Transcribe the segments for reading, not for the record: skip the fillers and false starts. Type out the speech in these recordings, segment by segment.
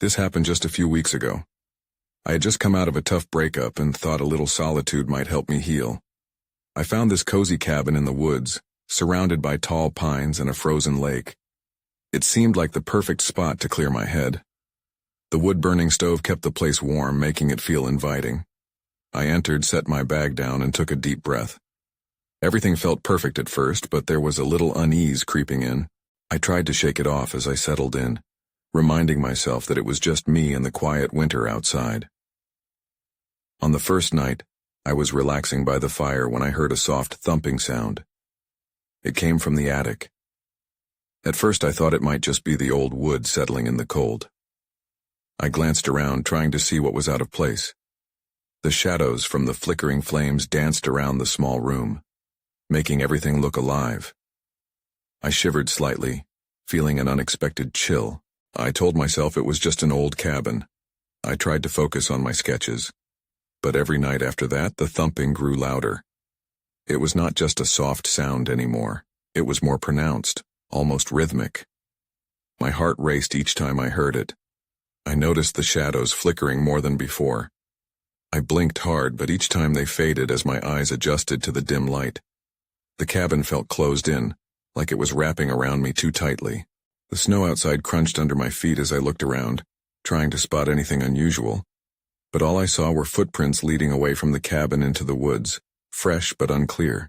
This happened just a few weeks ago. I had just come out of a tough breakup and thought a little solitude might help me heal. I found this cozy cabin in the woods, surrounded by tall pines and a frozen lake. It seemed like the perfect spot to clear my head. The wood-burning stove kept the place warm, making it feel inviting. I entered, set my bag down, and took a deep breath. Everything felt perfect at first, but there was a little unease creeping in. I tried to shake it off as I settled in, reminding myself that it was just me and the quiet winter outside. On the first night, I was relaxing by the fire when I heard a soft thumping sound. It came from the attic. At first I thought it might just be the old wood settling in the cold. I glanced around, trying to see what was out of place. The shadows from the flickering flames danced around the small room, making everything look alive. I shivered slightly, feeling an unexpected chill. I told myself it was just an old cabin. I tried to focus on my sketches, but every night after that, the thumping grew louder. It was not just a soft sound anymore. It was more pronounced, almost rhythmic. My heart raced each time I heard it. I noticed the shadows flickering more than before. I blinked hard, but each time they faded as my eyes adjusted to the dim light. The cabin felt closed in, like it was wrapping around me too tightly. The snow outside crunched under my feet as I looked around, trying to spot anything unusual. But all I saw were footprints leading away from the cabin into the woods, fresh but unclear.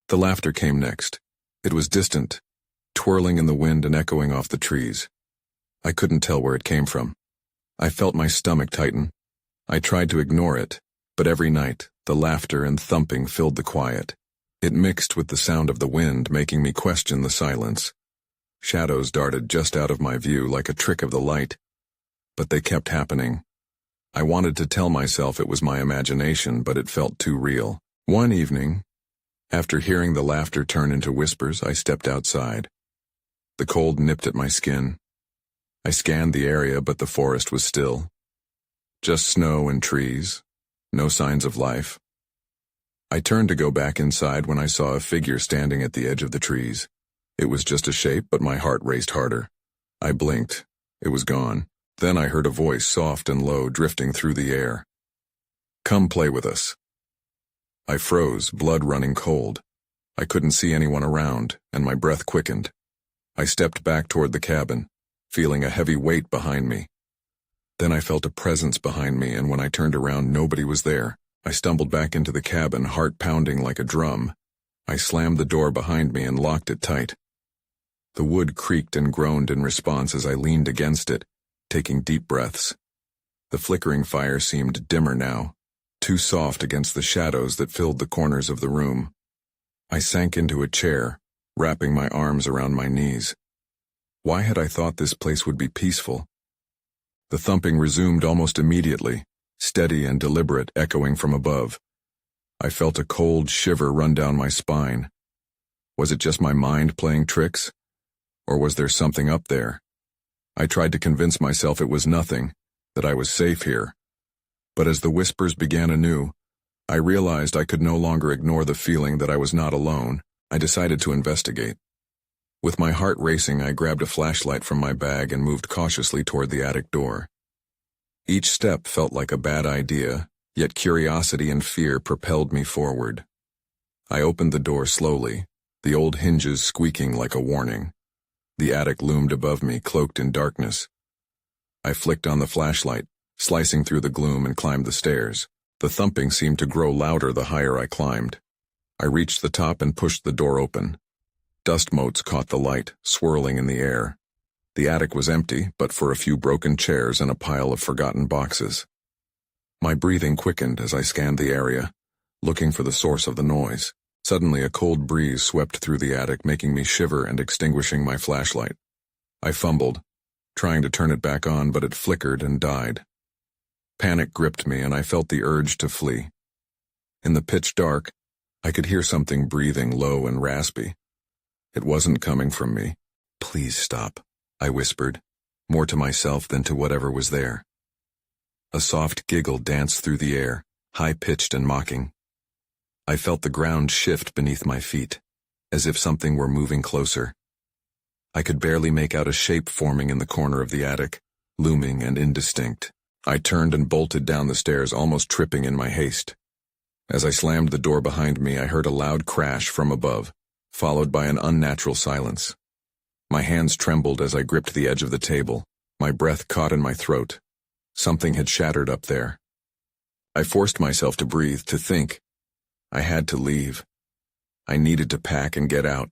The laughter came next. It was distant, twirling in the wind and echoing off the trees. I couldn't tell where it came from. I felt my stomach tighten. I tried to ignore it, but every night, the laughter and thumping filled the quiet. It mixed with the sound of the wind, making me question the silence. Shadows darted just out of my view like a trick of the light, but they kept happening. I wanted to tell myself it was my imagination, but it felt too real. One evening, after hearing the laughter turn into whispers, I stepped outside. The cold nipped at my skin. I scanned the area, but the forest was still. Just snow and trees, no signs of life. I turned to go back inside when I saw a figure standing at the edge of the trees. It was just a shape, but my heart raced harder. I blinked. It was gone. Then I heard a voice, soft and low, drifting through the air. "Come play with us." I froze, blood running cold. I couldn't see anyone around, and my breath quickened. I stepped back toward the cabin, feeling a heavy weight behind me. Then I felt a presence behind me, and when I turned around, nobody was there. I stumbled back into the cabin, heart pounding like a drum. I slammed the door behind me and locked it tight. The wood creaked and groaned in response as I leaned against it, taking deep breaths. The flickering fire seemed dimmer now, too soft against the shadows that filled the corners of the room. I sank into a chair, wrapping my arms around my knees. Why had I thought this place would be peaceful? The thumping resumed almost immediately, steady and deliberate, echoing from above. I felt a cold shiver run down my spine. Was it just my mind playing tricks? Or was there something up there? I tried to convince myself it was nothing, that I was safe here. But as the whispers began anew, I realized I could no longer ignore the feeling that I was not alone. I decided to investigate. With my heart racing, I grabbed a flashlight from my bag and moved cautiously toward the attic door. Each step felt like a bad idea, yet curiosity and fear propelled me forward. I opened the door slowly, the old hinges squeaking like a warning. The attic loomed above me, cloaked in darkness. I flicked on the flashlight, slicing through the gloom, and climbed the stairs. The thumping seemed to grow louder the higher I climbed. I reached the top and pushed the door open. Dust motes caught the light, swirling in the air. The attic was empty, but for a few broken chairs and a pile of forgotten boxes. My breathing quickened as I scanned the area, looking for the source of the noise. Suddenly, a cold breeze swept through the attic, making me shiver and extinguishing my flashlight. I fumbled, trying to turn it back on, but it flickered and died. Panic gripped me, and I felt the urge to flee. In the pitch dark, I could hear something breathing low and raspy. It wasn't coming from me. "Please stop," I whispered, more to myself than to whatever was there. A soft giggle danced through the air, high-pitched and mocking. I felt the ground shift beneath my feet, as if something were moving closer. I could barely make out a shape forming in the corner of the attic, looming and indistinct. I turned and bolted down the stairs, almost tripping in my haste. As I slammed the door behind me, I heard a loud crash from above, followed by an unnatural silence. My hands trembled as I gripped the edge of the table, my breath caught in my throat. Something had shattered up there. I forced myself to breathe, to think. I had to leave. I needed to pack and get out.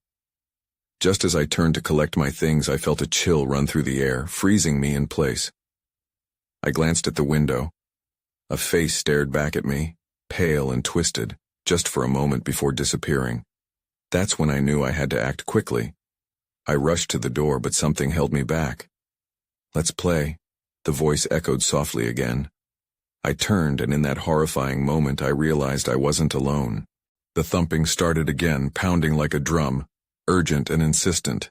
Just as I turned to collect my things, I felt a chill run through the air, freezing me in place. I glanced at the window. A face stared back at me, pale and twisted, just for a moment before disappearing. That's when I knew I had to act quickly. I rushed to the door, but something held me back. "Let's play," the voice echoed softly again. I turned, and in that horrifying moment I realized I wasn't alone. The thumping started again, pounding like a drum, urgent and insistent.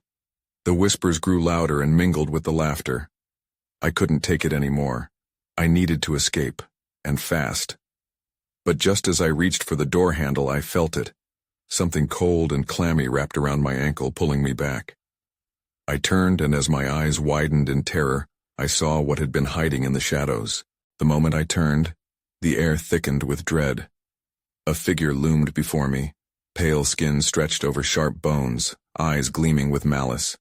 The whispers grew louder and mingled with the laughter. I couldn't take it anymore. I needed to escape, and fast. But just as I reached for the door handle, I felt it. Something cold and clammy wrapped around my ankle, pulling me back. I turned, and as my eyes widened in terror, I saw what had been hiding in the shadows. The moment I turned, the air thickened with dread. A figure loomed before me, pale skin stretched over sharp bones, eyes gleaming with malice.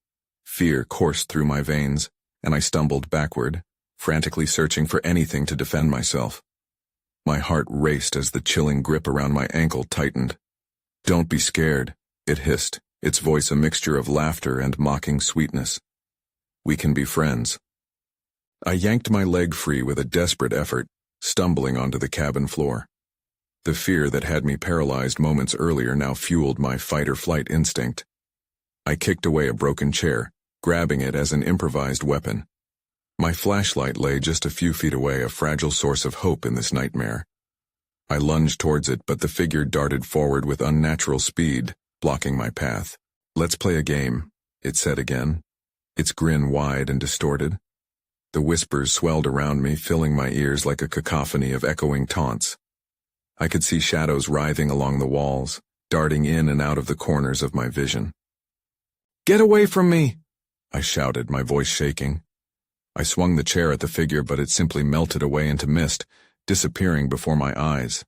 Fear coursed through my veins, and I stumbled backward, frantically searching for anything to defend myself. My heart raced as the chilling grip around my ankle tightened. "Don't be scared," it hissed, its voice a mixture of laughter and mocking sweetness. "We can be friends." I yanked my leg free with a desperate effort, stumbling onto the cabin floor. The fear that had me paralyzed moments earlier now fueled my fight-or-flight instinct. I kicked away a broken chair, grabbing it as an improvised weapon. My flashlight lay just a few feet away, a fragile source of hope in this nightmare. I lunged towards it, but the figure darted forward with unnatural speed, blocking my path. "Let's play a game," it said again, its grin wide and distorted. The whispers swelled around me, filling my ears like a cacophony of echoing taunts. I could see shadows writhing along the walls, darting in and out of the corners of my vision. "Get away from me!" I shouted, my voice shaking. I swung the chair at the figure, but it simply melted away into mist, disappearing before my eyes.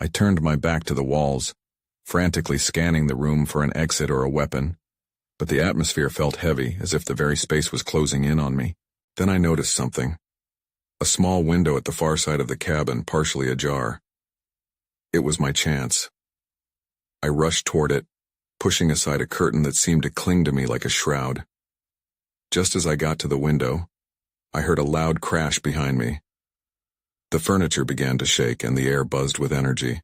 I turned my back to the walls, frantically scanning the room for an exit or a weapon, but the atmosphere felt heavy, as if the very space was closing in on me. Then I noticed something. A small window at the far side of the cabin, partially ajar. It was my chance. I rushed toward it, pushing aside a curtain that seemed to cling to me like a shroud. Just as I got to the window, I heard a loud crash behind me. The furniture began to shake and the air buzzed with energy.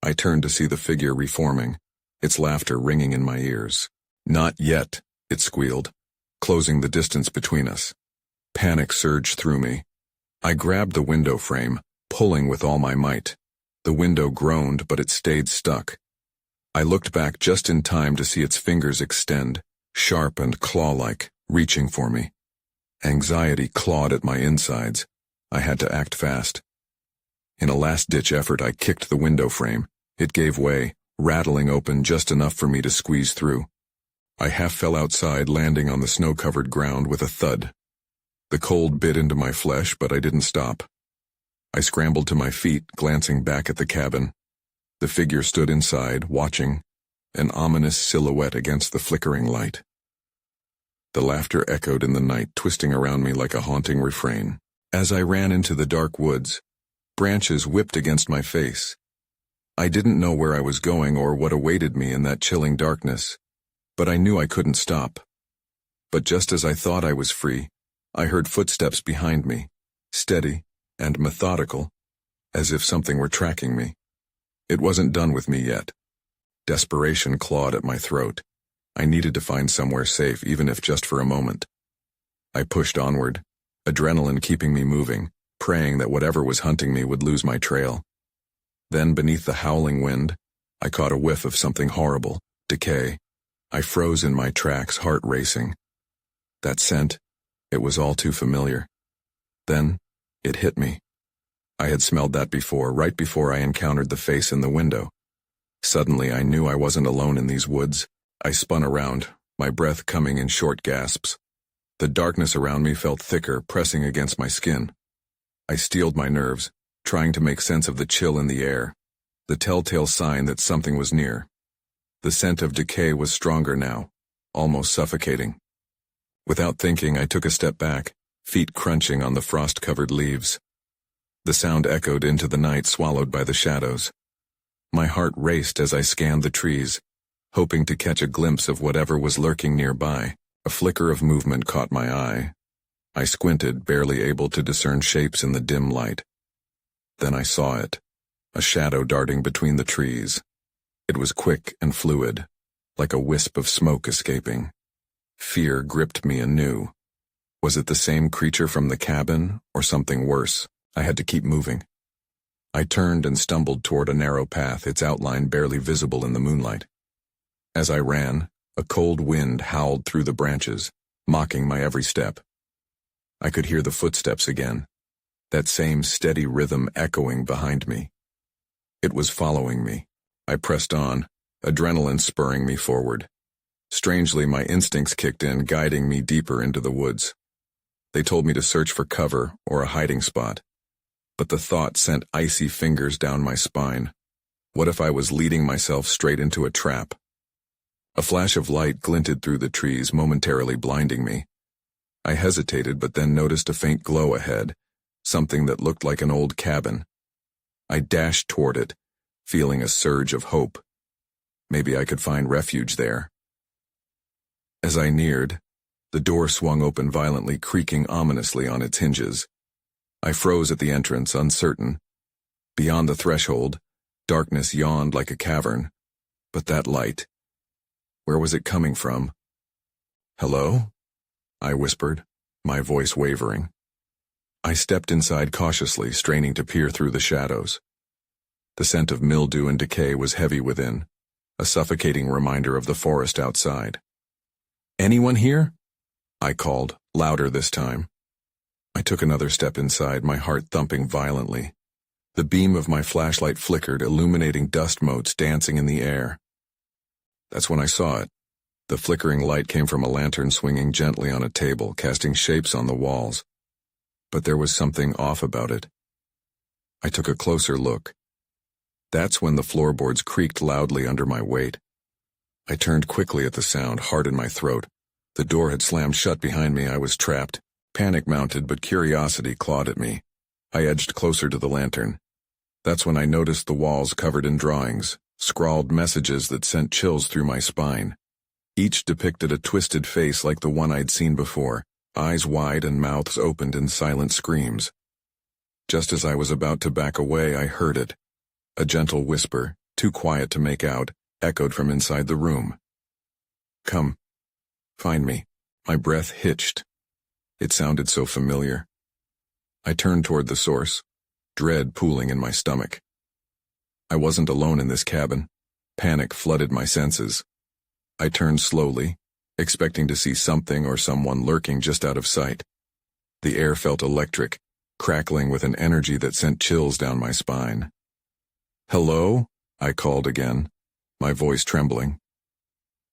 I turned to see the figure reforming, its laughter ringing in my ears. "Not yet," it squealed, closing the distance between us. Panic surged through me. I grabbed the window frame, pulling with all my might. The window groaned, but it stayed stuck. I looked back just in time to see its fingers extend, sharp and claw-like, reaching for me. Anxiety clawed at my insides. I had to act fast. In a last-ditch effort, I kicked the window frame. It gave way, rattling open just enough for me to squeeze through. I half fell outside, landing on the snow-covered ground with a thud. The cold bit into my flesh, but I didn't stop. I scrambled to my feet, glancing back at the cabin. The figure stood inside, watching, an ominous silhouette against the flickering light. The laughter echoed in the night, twisting around me like a haunting refrain. As I ran into the dark woods, branches whipped against my face. I didn't know where I was going or what awaited me in that chilling darkness, but I knew I couldn't stop. But just as I thought I was free, I heard footsteps behind me, steady and methodical, as if something were tracking me. It wasn't done with me yet. Desperation clawed at my throat. I needed to find somewhere safe, even if just for a moment. I pushed onward, adrenaline keeping me moving, praying that whatever was hunting me would lose my trail. Then, beneath the howling wind, I caught a whiff of something horrible, decay. I froze in my tracks, heart racing. That scent, it was all too familiar. Then, it hit me. I had smelled that before, right before I encountered the face in the window. Suddenly, I knew I wasn't alone in these woods. I spun around, my breath coming in short gasps. The darkness around me felt thicker, pressing against my skin. I steeled my nerves, trying to make sense of the chill in the air, the telltale sign that something was near. The scent of decay was stronger now, almost suffocating. Without thinking, I took a step back, feet crunching on the frost-covered leaves. The sound echoed into the night, swallowed by the shadows. My heart raced as I scanned the trees, hoping to catch a glimpse of whatever was lurking nearby. A flicker of movement caught my eye. I squinted, barely able to discern shapes in the dim light. Then I saw it, a shadow darting between the trees. It was quick and fluid, like a wisp of smoke escaping. Fear gripped me anew. Was it the same creature from the cabin, or something worse? I had to keep moving. I turned and stumbled toward a narrow path, its outline barely visible in the moonlight. As I ran, a cold wind howled through the branches, mocking my every step. I could hear the footsteps again, that same steady rhythm echoing behind me. It was following me. I pressed on, adrenaline spurring me forward. Strangely, my instincts kicked in, guiding me deeper into the woods. They told me to search for cover or a hiding spot. But the thought sent icy fingers down my spine. What if I was leading myself straight into a trap? A flash of light glinted through the trees, momentarily blinding me. I hesitated, but then noticed a faint glow ahead, something that looked like an old cabin. I dashed toward it, feeling a surge of hope. Maybe I could find refuge there. As I neared, the door swung open violently, creaking ominously on its hinges. I froze at the entrance, uncertain. Beyond the threshold, darkness yawned like a cavern. But that light, where was it coming from? "Hello?" I whispered, my voice wavering. I stepped inside cautiously, straining to peer through the shadows. The scent of mildew and decay was heavy within, a suffocating reminder of the forest outside. "Anyone here?" I called, louder this time. I took another step inside, my heart thumping violently. The beam of my flashlight flickered, illuminating dust motes dancing in the air. That's when I saw it. The flickering light came from a lantern swinging gently on a table, casting shapes on the walls. But there was something off about it. I took a closer look. That's when the floorboards creaked loudly under my weight. I turned quickly at the sound, heart in my throat. The door had slammed shut behind me. I was trapped. Panic mounted, but curiosity clawed at me. I edged closer to the lantern. That's when I noticed the walls covered in drawings, scrawled messages that sent chills through my spine. Each depicted a twisted face like the one I'd seen before, eyes wide and mouths opened in silent screams. Just as I was about to back away, I heard it. A gentle whisper, too quiet to make out, echoed from inside the room. "Come. Find me." My breath hitched. It sounded so familiar. I turned toward the source, dread pooling in my stomach. I wasn't alone in this cabin. Panic flooded my senses. I turned slowly, expecting to see something or someone lurking just out of sight. The air felt electric, crackling with an energy that sent chills down my spine. "Hello?" I called again, my voice trembling.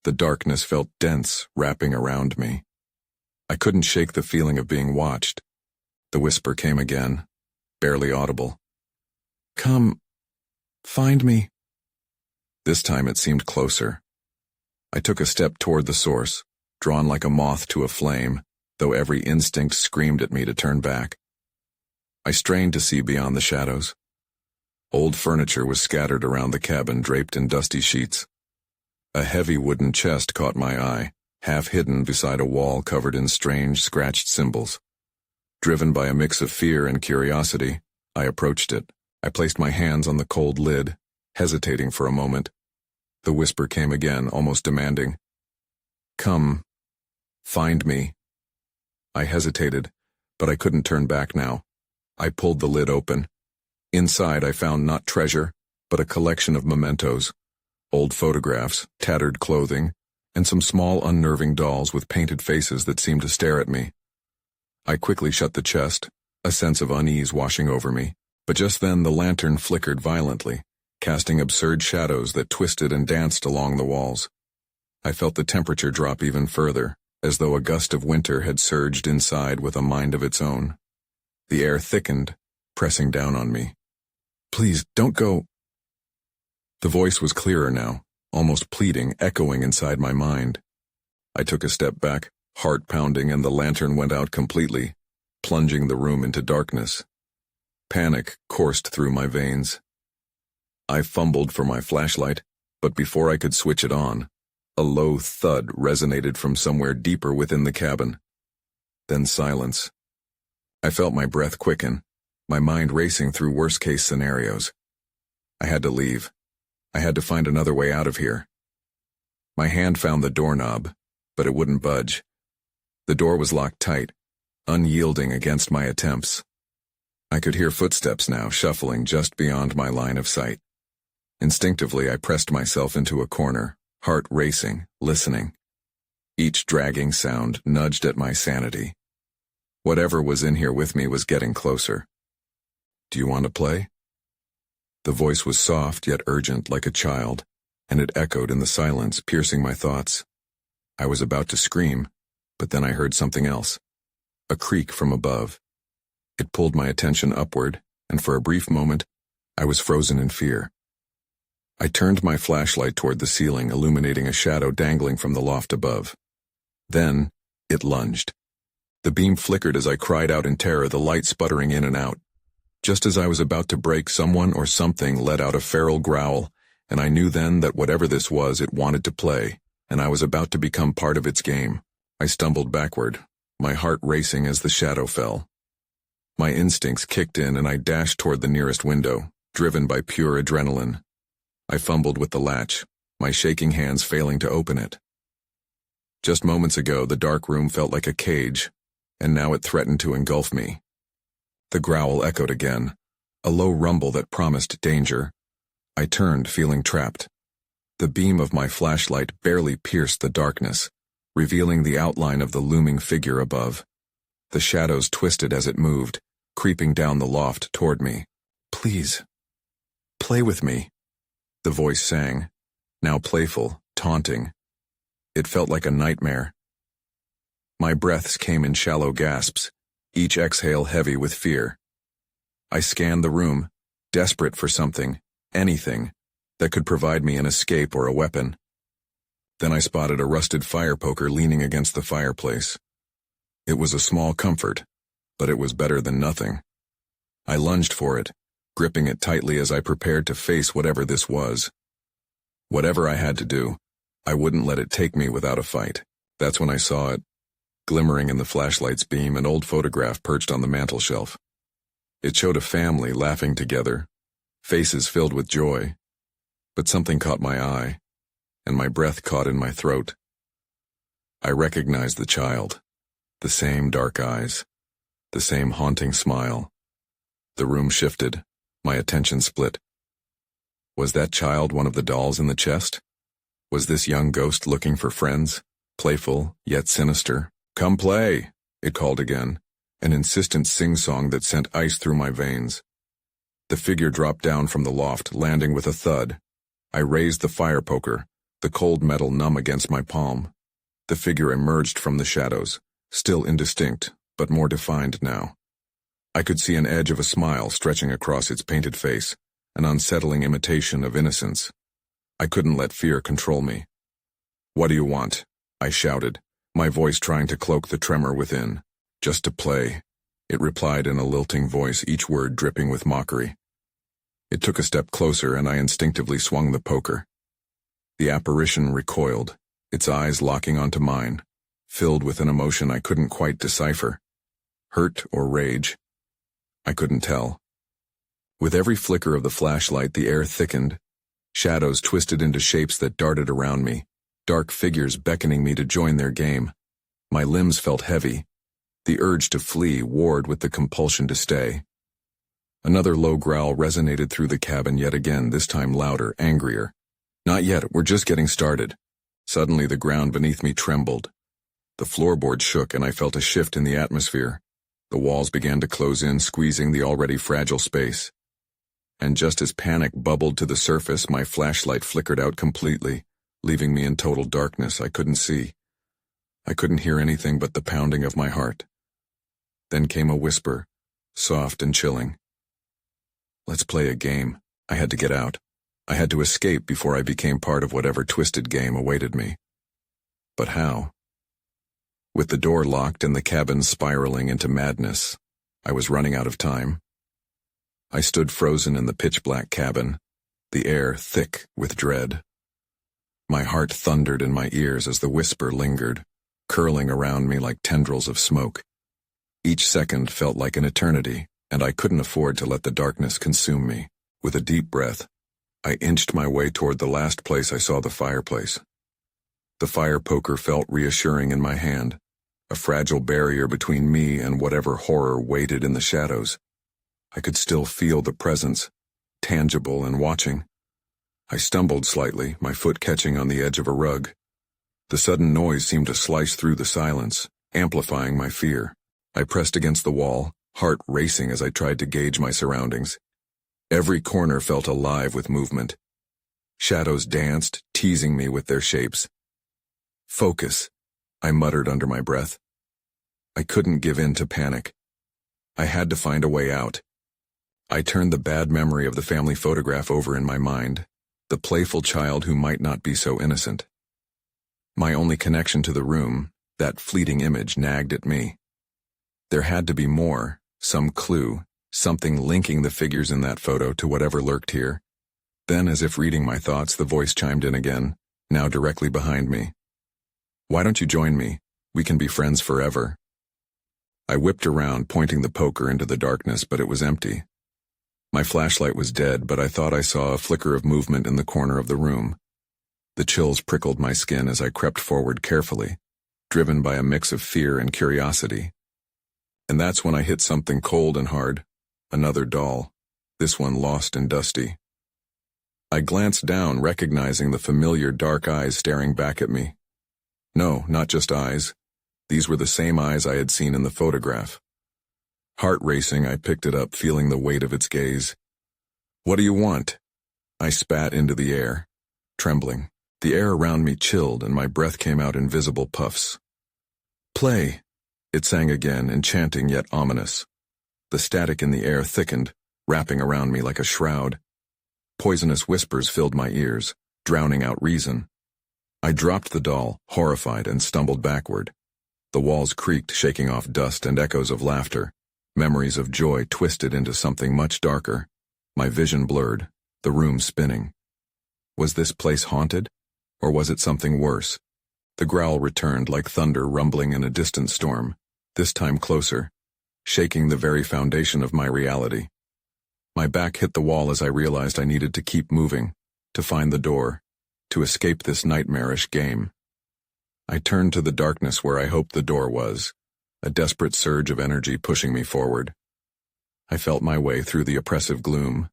The darkness felt dense, wrapping around me. I couldn't shake the feeling of being watched. The whisper came again, barely audible. "Come. Find me." This time it seemed closer. I took a step toward the source, drawn like a moth to a flame, though every instinct screamed at me to turn back. I strained to see beyond the shadows. Old furniture was scattered around the cabin, draped in dusty sheets. A heavy wooden chest caught my eye, half hidden beside a wall covered in strange, scratched symbols. Driven by a mix of fear and curiosity, I approached it. I placed my hands on the cold lid, hesitating for a moment. The whisper came again, almost demanding. "Come. Find me." I hesitated, but I couldn't turn back now. I pulled the lid open. Inside I found not treasure, but a collection of mementos, old photographs, tattered clothing, and some small unnerving dolls with painted faces that seemed to stare at me. I quickly shut the chest, a sense of unease washing over me, but just then the lantern flickered violently, casting absurd shadows that twisted and danced along the walls. I felt the temperature drop even further, as though a gust of winter had surged inside with a mind of its own. The air thickened, pressing down on me. "Please, don't go." The voice was clearer now, almost pleading, echoing inside my mind. I took a step back, heart pounding, and the lantern went out completely, plunging the room into darkness. Panic coursed through my veins. I fumbled for my flashlight, but before I could switch it on, a low thud resonated from somewhere deeper within the cabin. Then silence. I felt my breath quicken, my mind racing through worst-case scenarios. I had to leave. I had to find another way out of here. My hand found the doorknob, but it wouldn't budge. The door was locked tight, unyielding against my attempts. I could hear footsteps now shuffling just beyond my line of sight. Instinctively, I pressed myself into a corner, heart racing, listening. Each dragging sound nudged at my sanity. Whatever was in here with me was getting closer. "Do you want to play?" The voice was soft yet urgent like a child, and it echoed in the silence, piercing my thoughts. I was about to scream, but then I heard something else. A creak from above. It pulled my attention upward, and for a brief moment, I was frozen in fear. I turned my flashlight toward the ceiling, illuminating a shadow dangling from the loft above. Then, it lunged. The beam flickered as I cried out in terror, the light sputtering in and out. Just as I was about to break, someone or something let out a feral growl, and I knew then that whatever this was, it wanted to play, and I was about to become part of its game. I stumbled backward, my heart racing as the shadow fell. My instincts kicked in and I dashed toward the nearest window, driven by pure adrenaline. I fumbled with the latch, my shaking hands failing to open it. Just moments ago, the dark room felt like a cage, and now it threatened to engulf me. The growl echoed again, a low rumble that promised danger. I turned, feeling trapped. The beam of my flashlight barely pierced the darkness, revealing the outline of the looming figure above. The shadows twisted as it moved, creeping down the loft toward me. "Please, play with me," the voice sang, now playful, taunting. It felt like a nightmare. My breaths came in shallow gasps, each exhale heavy with fear. I scanned the room, desperate for something, anything, that could provide me an escape or a weapon. Then I spotted a rusted fire poker leaning against the fireplace. It was a small comfort, but it was better than nothing. I lunged for it, gripping it tightly as I prepared to face whatever this was. Whatever I had to do, I wouldn't let it take me without a fight. That's when I saw it, glimmering in the flashlight's beam, an old photograph perched on the mantel shelf. It showed a family laughing together, faces filled with joy. But something caught my eye, and my breath caught in my throat. I recognized the child, the same dark eyes, the same haunting smile. The room shifted, my attention split. Was that child one of the dolls in the chest? Was this young ghost looking for friends, playful yet sinister? "Come play," it called again, an insistent sing-song that sent ice through my veins. The figure dropped down from the loft, landing with a thud. I raised the fire poker, the cold metal numb against my palm. The figure emerged from the shadows, still indistinct, but more defined now. I could see an edge of a smile stretching across its painted face, an unsettling imitation of innocence. I couldn't let fear control me. "What do you want?" I shouted, my voice trying to cloak the tremor within. "Just to play," it replied in a lilting voice, each word dripping with mockery. It took a step closer and I instinctively swung the poker. The apparition recoiled, its eyes locking onto mine, filled with an emotion I couldn't quite decipher. Hurt or rage? I couldn't tell. With every flicker of the flashlight, the air thickened. Shadows twisted into shapes that darted around me, dark figures beckoning me to join their game. My limbs felt heavy. The urge to flee warred with the compulsion to stay. Another low growl resonated through the cabin yet again, this time louder, angrier. "Not yet, we're just getting started." Suddenly the ground beneath me trembled. The floorboard shook and I felt a shift in the atmosphere. The walls began to close in, squeezing the already fragile space. And just as panic bubbled to the surface, my flashlight flickered out completely, leaving me in total darkness. I couldn't see. I couldn't hear anything but the pounding of my heart. Then came a whisper, soft and chilling. "Let's play a game." I had to get out. I had to escape before I became part of whatever twisted game awaited me. But how? With the door locked and the cabin spiraling into madness, I was running out of time. I stood frozen in the pitch-black cabin, the air thick with dread. My heart thundered in my ears as the whisper lingered, curling around me like tendrils of smoke. Each second felt like an eternity, and I couldn't afford to let the darkness consume me. With a deep breath, I inched my way toward the last place I saw the fireplace. The fire poker felt reassuring in my hand, a fragile barrier between me and whatever horror waited in the shadows. I could still feel the presence, tangible and watching. I stumbled slightly, my foot catching on the edge of a rug. The sudden noise seemed to slice through the silence, amplifying my fear. I pressed against the wall, heart racing as I tried to gauge my surroundings. Every corner felt alive with movement. Shadows danced, teasing me with their shapes. "Focus," I muttered under my breath. I couldn't give in to panic. I had to find a way out. I turned the bad memory of the family photograph over in my mind, the playful child who might not be so innocent. My only connection to the room, that fleeting image, nagged at me. There had to be more, some clue, something linking the figures in that photo to whatever lurked here. Then, as if reading my thoughts, the voice chimed in again, now directly behind me. "Why don't you join me? We can be friends forever." I whipped around, pointing the poker into the darkness, but it was empty. My flashlight was dead, but I thought I saw a flicker of movement in the corner of the room. The chills prickled my skin as I crept forward carefully, driven by a mix of fear and curiosity. And that's when I hit something cold and hard. Another doll, this one lost and dusty. I glanced down, recognizing the familiar dark eyes staring back at me. No, not just eyes. These were the same eyes I had seen in the photograph. Heart racing, I picked it up, feeling the weight of its gaze. "What do you want?" I spat into the air, trembling. The air around me chilled and my breath came out in visible puffs. "Play," it sang again, enchanting yet ominous. The static in the air thickened, wrapping around me like a shroud. Poisonous whispers filled my ears, drowning out reason. I dropped the doll, horrified, and stumbled backward. The walls creaked, shaking off dust and echoes of laughter. Memories of joy twisted into something much darker. My vision blurred, the room spinning. Was this place haunted? Or was it something worse? The growl returned like thunder rumbling in a distant storm, this time closer, shaking the very foundation of my reality. My back hit the wall as I realized I needed to keep moving, to find the door, to escape this nightmarish game. I turned to the darkness where I hoped the door was, a desperate surge of energy pushing me forward. I felt my way through the oppressive gloom,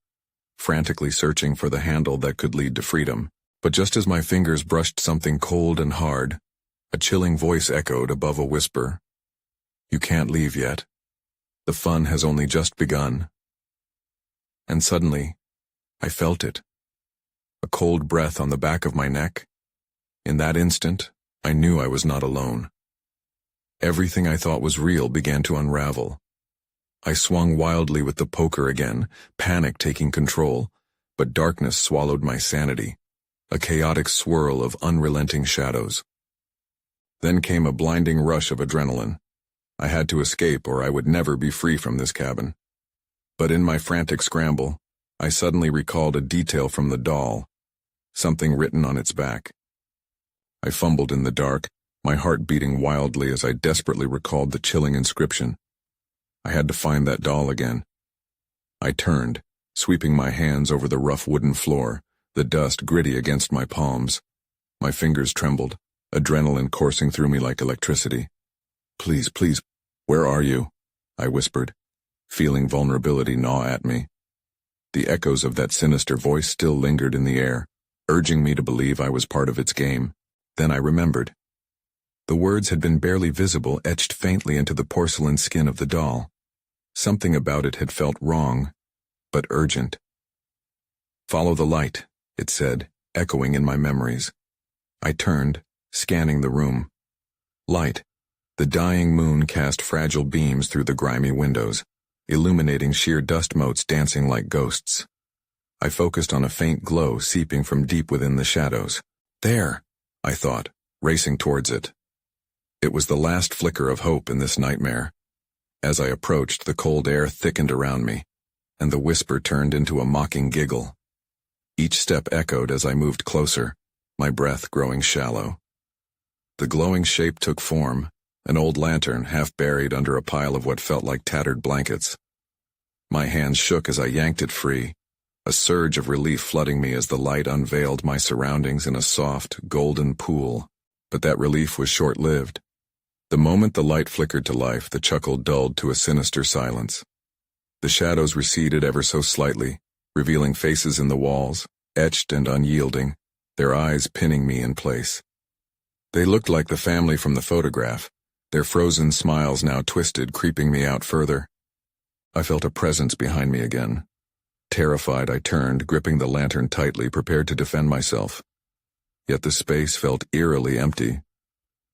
frantically searching for the handle that could lead to freedom. But just as my fingers brushed something cold and hard, a chilling voice echoed above a whisper. "You can't leave yet. The fun has only just begun." And suddenly, I felt it. A cold breath on the back of my neck. In that instant, I knew I was not alone. Everything I thought was real began to unravel. I swung wildly with the poker again, panic taking control, but darkness swallowed my sanity, a chaotic swirl of unrelenting shadows. Then came a blinding rush of adrenaline. I had to escape or I would never be free from this cabin. But in my frantic scramble, I suddenly recalled a detail from the doll, something written on its back. I fumbled in the dark, my heart beating wildly as I desperately recalled the chilling inscription. I had to find that doll again. I turned, sweeping my hands over the rough wooden floor, the dust gritty against my palms. My fingers trembled, adrenaline coursing through me like electricity. "Please, please, where are you?" I whispered, feeling vulnerability gnaw at me. The echoes of that sinister voice still lingered in the air, urging me to believe I was part of its game. Then I remembered. The words had been barely visible, etched faintly into the porcelain skin of the doll. Something about it had felt wrong, but urgent. "Follow the light," it said, echoing in my memories. I turned, scanning the room. Light. The dying moon cast fragile beams through the grimy windows, illuminating sheer dust motes dancing like ghosts. I focused on a faint glow seeping from deep within the shadows. There, I thought, racing towards it. It was the last flicker of hope in this nightmare. As I approached, the cold air thickened around me, and the whisper turned into a mocking giggle. Each step echoed as I moved closer, my breath growing shallow. The glowing shape took form, an old lantern half buried under a pile of what felt like tattered blankets. My hands shook as I yanked it free, a surge of relief flooding me as the light unveiled my surroundings in a soft, golden pool. But that relief was short-lived. The moment the light flickered to life, the chuckle dulled to a sinister silence. The shadows receded ever so slightly, revealing faces in the walls, etched and unyielding, their eyes pinning me in place. They looked like the family from the photograph, their frozen smiles now twisted, creeping me out further. I felt a presence behind me again. Terrified, I turned, gripping the lantern tightly, prepared to defend myself. Yet the space felt eerily empty.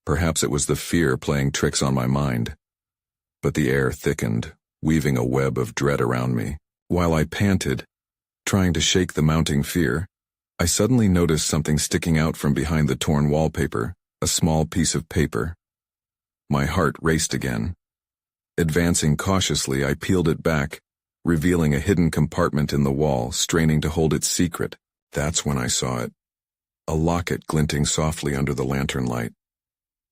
Perhaps it was the fear playing tricks on my mind. But the air thickened, weaving a web of dread around me. While I panted, trying to shake the mounting fear, I suddenly noticed something sticking out from behind the torn wallpaper, a small piece of paper. My heart raced again. Advancing cautiously, I peeled it back, revealing a hidden compartment in the wall, straining to hold its secret. That's when I saw it. A locket glinting softly under the lantern light.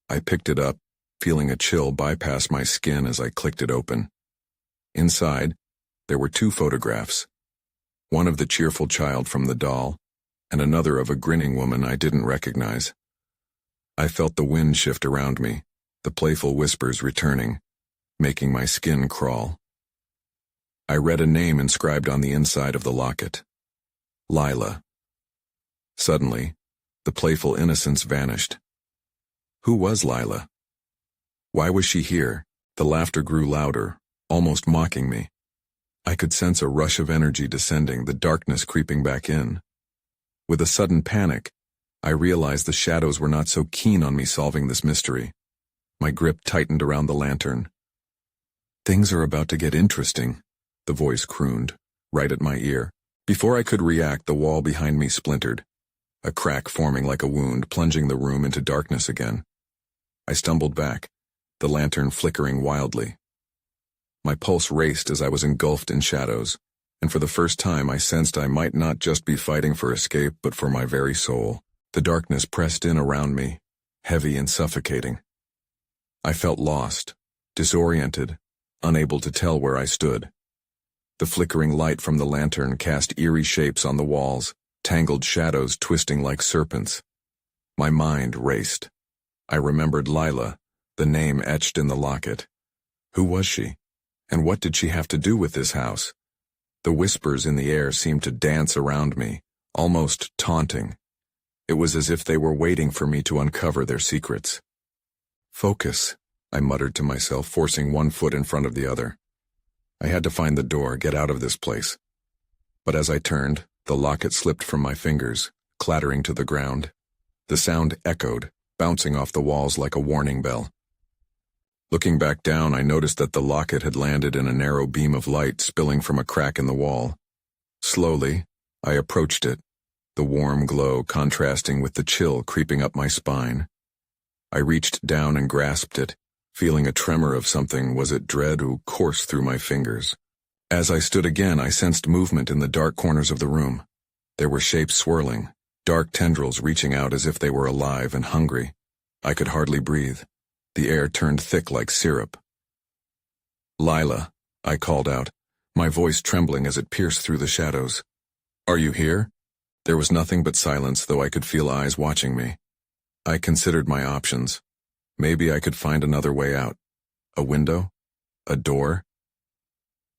I picked it up, feeling a chill bypass my skin as I clicked it open. Inside, there were two photographs. One of the cheerful child from the doll, and another of a grinning woman I didn't recognize. I felt the wind shift around me, the playful whispers returning, making my skin crawl. I read a name inscribed on the inside of the locket. Lila. Suddenly, the playful innocence vanished. Who was Lila? Why was she here? The laughter grew louder, almost mocking me. I could sense a rush of energy descending, the darkness creeping back in. With a sudden panic, I realized the shadows were not so keen on me solving this mystery. My grip tightened around the lantern. Things are about to get interesting, the voice crooned, right at my ear. Before I could react, the wall behind me splintered, a crack forming like a wound, plunging the room into darkness again. I stumbled back, the lantern flickering wildly. My pulse raced as I was engulfed in shadows, and for the first time I sensed I might not just be fighting for escape but for my very soul. The darkness pressed in around me, heavy and suffocating. I felt lost, disoriented, unable to tell where I stood. The flickering light from the lantern cast eerie shapes on the walls, tangled shadows twisting like serpents. My mind raced. I remembered Lila, the name etched in the locket. Who was she? And what did she have to do with this house? The whispers in the air seemed to dance around me, almost taunting. It was as if they were waiting for me to uncover their secrets. Focus, I muttered to myself, forcing one foot in front of the other. I had to find the door, get out of this place. But as I turned, the locket slipped from my fingers, clattering to the ground. The sound echoed, bouncing off the walls like a warning bell. Looking back down, I noticed that the locket had landed in a narrow beam of light spilling from a crack in the wall. Slowly, I approached it, the warm glow contrasting with the chill creeping up my spine. I reached down and grasped it, feeling a tremor of something, was it dread, coursed through my fingers. As I stood again, I sensed movement in the dark corners of the room. There were shapes swirling, dark tendrils reaching out as if they were alive and hungry. I could hardly breathe. The air turned thick like syrup. Lila, I called out, my voice trembling as it pierced through the shadows. Are you here? There was nothing but silence, though I could feel eyes watching me. I considered my options. Maybe I could find another way out. A window? A door?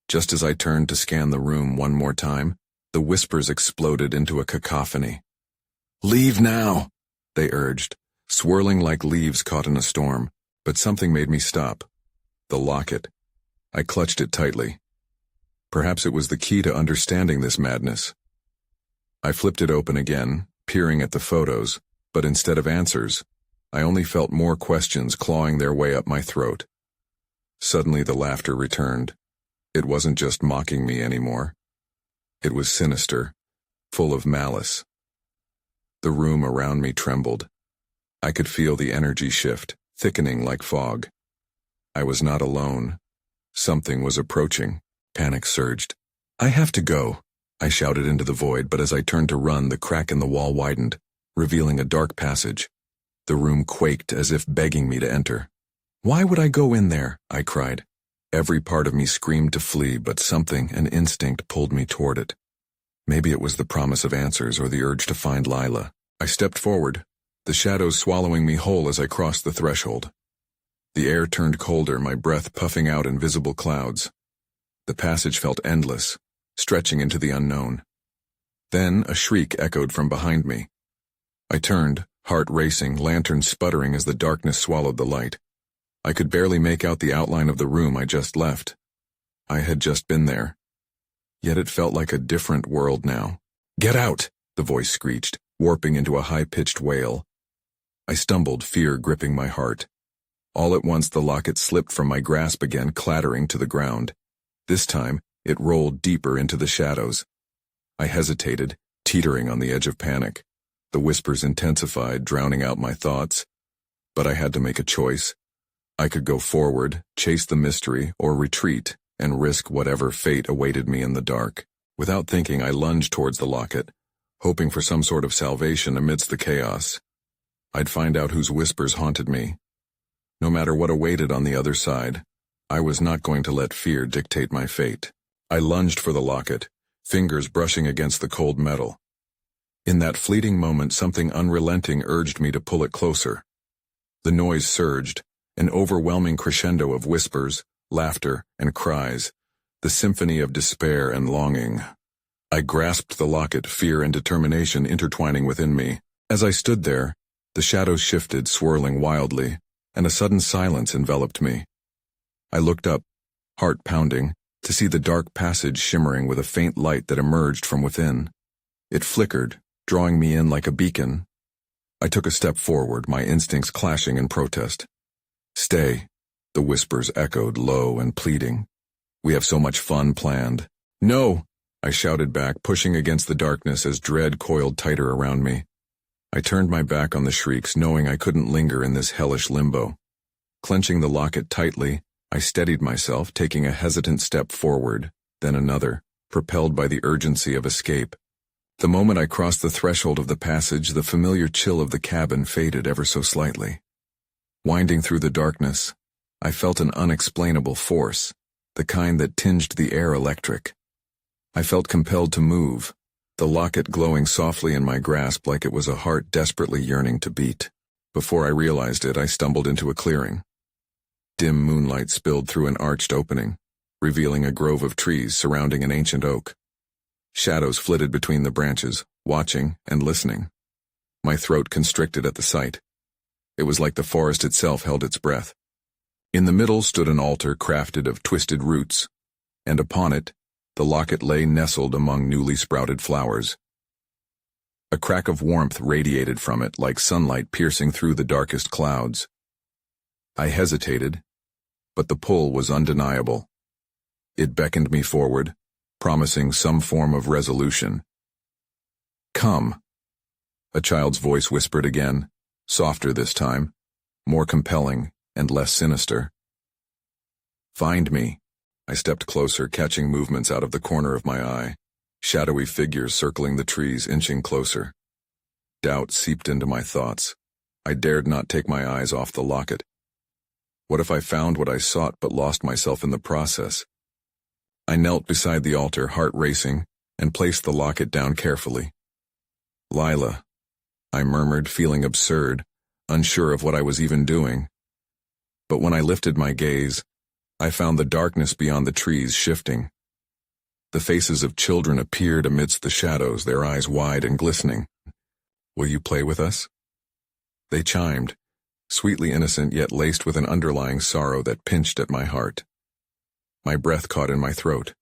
Just as I turned to scan the room one more time, the whispers exploded into a cacophony. Leave now, they urged, swirling like leaves caught in a storm, but something made me stop. The locket. I clutched it tightly. Perhaps it was the key to understanding this madness. I flipped it open again, peering at the photos, but instead of answers, I only felt more questions clawing their way up my throat. Suddenly the laughter returned. It wasn't just mocking me anymore. It was sinister, full of malice. The room around me trembled. I could feel the energy shift, thickening like fog. I was not alone. Something was approaching. Panic surged. "I have to go," I shouted into the void, but as I turned to run, the crack in the wall widened, revealing a dark passage. The room quaked as if begging me to enter. "Why would I go in there?" I cried. Every part of me screamed to flee, but something, an instinct, pulled me toward it. Maybe it was the promise of answers or the urge to find Lila. I stepped forward, the shadows swallowing me whole as I crossed the threshold. The air turned colder, my breath puffing out invisible clouds. The passage felt endless, stretching into the unknown. Then a shriek echoed from behind me. I turned, heart racing, lantern sputtering as the darkness swallowed the light. I could barely make out the outline of the room I just left. I had just been there. Yet it felt like a different world now. "Get out!" the voice screeched, warping into a high-pitched wail. I stumbled, fear gripping my heart. All at once the locket slipped from my grasp again, clattering to the ground. This time, it rolled deeper into the shadows. I hesitated, teetering on the edge of panic. The whispers intensified, drowning out my thoughts. But I had to make a choice. I could go forward, chase the mystery, or retreat, and risk whatever fate awaited me in the dark. Without thinking, I lunged towards the locket, hoping for some sort of salvation amidst the chaos. I'd find out whose whispers haunted me. No matter what awaited on the other side, I was not going to let fear dictate my fate. I lunged for the locket, fingers brushing against the cold metal. In that fleeting moment, something unrelenting urged me to pull it closer. The noise surged, an overwhelming crescendo of whispers, laughter, and cries, the symphony of despair and longing. I grasped the locket, fear and determination intertwining within me. As I stood there, the shadows shifted, swirling wildly, and a sudden silence enveloped me. I looked up, heart pounding, to see the dark passage shimmering with a faint light that emerged from within. It flickered, drawing me in like a beacon. I took a step forward, my instincts clashing in protest. "Stay," the whispers echoed, low and pleading. "We have so much fun planned." "No!" I shouted back, pushing against the darkness as dread coiled tighter around me. I turned my back on the shrieks, knowing I couldn't linger in this hellish limbo. Clenching the locket tightly, I steadied myself, taking a hesitant step forward, then another, propelled by the urgency of escape. The moment I crossed the threshold of the passage, the familiar chill of the cabin faded ever so slightly. Winding through the darkness, I felt an unexplainable force, the kind that tinged the air electric. I felt compelled to move, the locket glowing softly in my grasp like it was a heart desperately yearning to beat. Before I realized it, I stumbled into a clearing. Dim moonlight spilled through an arched opening, revealing a grove of trees surrounding an ancient oak. Shadows flitted between the branches, watching and listening. My throat constricted at the sight. It was like the forest itself held its breath. In the middle stood an altar crafted of twisted roots, and upon it, the locket lay nestled among newly sprouted flowers. A crack of warmth radiated from it like sunlight piercing through the darkest clouds. I hesitated, but the pull was undeniable. It beckoned me forward, promising some form of resolution. "Come," a child's voice whispered again, softer this time, more compelling and less sinister. "Find me." I stepped closer, catching movements out of the corner of my eye, shadowy figures circling the trees, inching closer. Doubt seeped into my thoughts. I dared not take my eyes off the locket. What if I found what I sought but lost myself in the process? I knelt beside the altar, heart racing, and placed the locket down carefully. "Lila," I murmured, feeling absurd, unsure of what I was even doing. But when I lifted my gaze, I found the darkness beyond the trees shifting. The faces of children appeared amidst the shadows, their eyes wide and glistening. "Will you play with us?" They chimed, sweetly innocent yet laced with an underlying sorrow that pinched at my heart. My breath caught in my throat.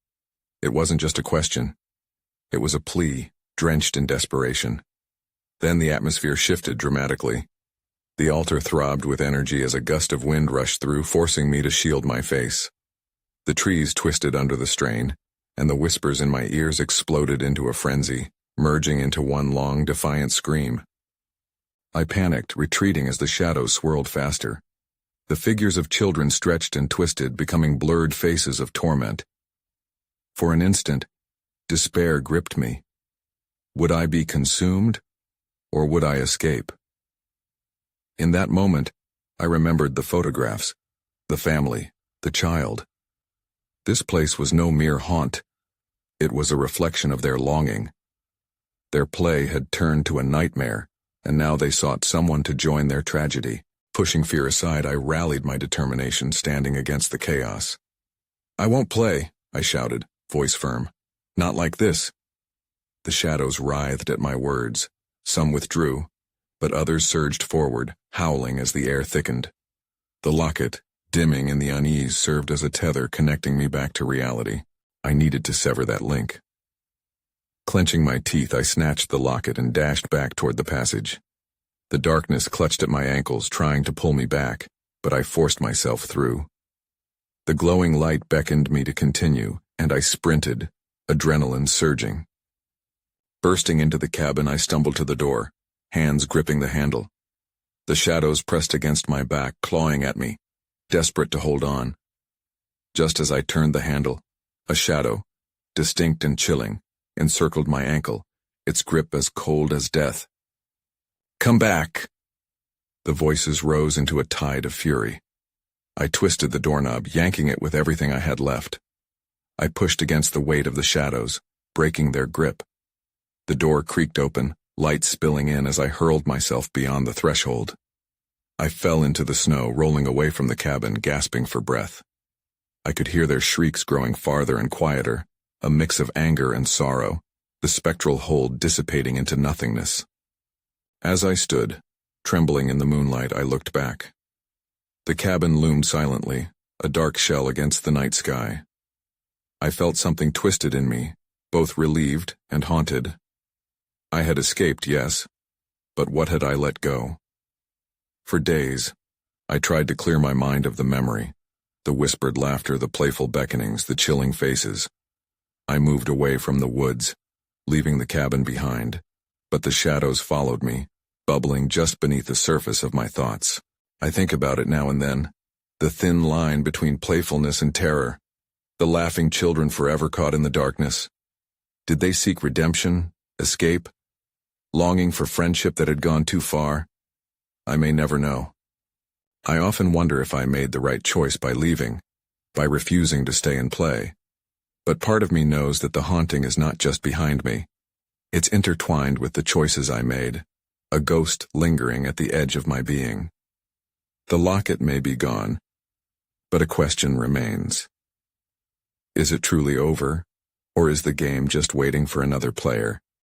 It wasn't just a question. It was a plea, drenched in desperation. Then the atmosphere shifted dramatically. The altar throbbed with energy as a gust of wind rushed through, forcing me to shield my face. The trees twisted under the strain, and the whispers in my ears exploded into a frenzy, merging into one long, defiant scream. I panicked, retreating as the shadows swirled faster. The figures of children stretched and twisted, becoming blurred faces of torment. For an instant, despair gripped me. Would I be consumed, or would I escape? In that moment, I remembered the photographs, the family, the child. This place was no mere haunt. It was a reflection of their longing. Their play had turned to a nightmare, and now they sought someone to join their tragedy. Pushing fear aside, I rallied my determination, standing against the chaos. "I won't play," I shouted, voice firm. "Not like this." The shadows writhed at my words. Some withdrew, but others surged forward, howling as the air thickened. The locket, dimming in the unease, served as a tether connecting me back to reality. I needed to sever that link. Clenching my teeth, I snatched the locket and dashed back toward the passage. The darkness clutched at my ankles, trying to pull me back, but I forced myself through. The glowing light beckoned me to continue, and I sprinted, adrenaline surging. Bursting into the cabin, I stumbled to the door, hands gripping the handle. The shadows pressed against my back, clawing at me, desperate to hold on. Just as I turned the handle, a shadow, distinct and chilling, encircled my ankle, its grip as cold as death. "Come back!" The voices rose into a tide of fury. I twisted the doorknob, yanking it with everything I had left. I pushed against the weight of the shadows, breaking their grip. The door creaked open, light spilling in as I hurled myself beyond the threshold. I fell into the snow, rolling away from the cabin, gasping for breath. I could hear their shrieks growing farther and quieter, a mix of anger and sorrow, the spectral hold dissipating into nothingness. As I stood, trembling in the moonlight, I looked back. The cabin loomed silently, a dark shell against the night sky. I felt something twisted in me, both relieved and haunted. I had escaped, yes, but what had I let go? For days, I tried to clear my mind of the memory, the whispered laughter, the playful beckonings, the chilling faces. I moved away from the woods, leaving the cabin behind, but the shadows followed me, bubbling just beneath the surface of my thoughts. I think about it now and then, the thin line between playfulness and terror, the laughing children forever caught in the darkness. Did they seek redemption, escape, longing for friendship that had gone too far? I may never know. I often wonder if I made the right choice by leaving, by refusing to stay and play. But part of me knows that the haunting is not just behind me. It's intertwined with the choices I made, a ghost lingering at the edge of my being. The locket may be gone, but a question remains. Is it truly over, or is the game just waiting for another player?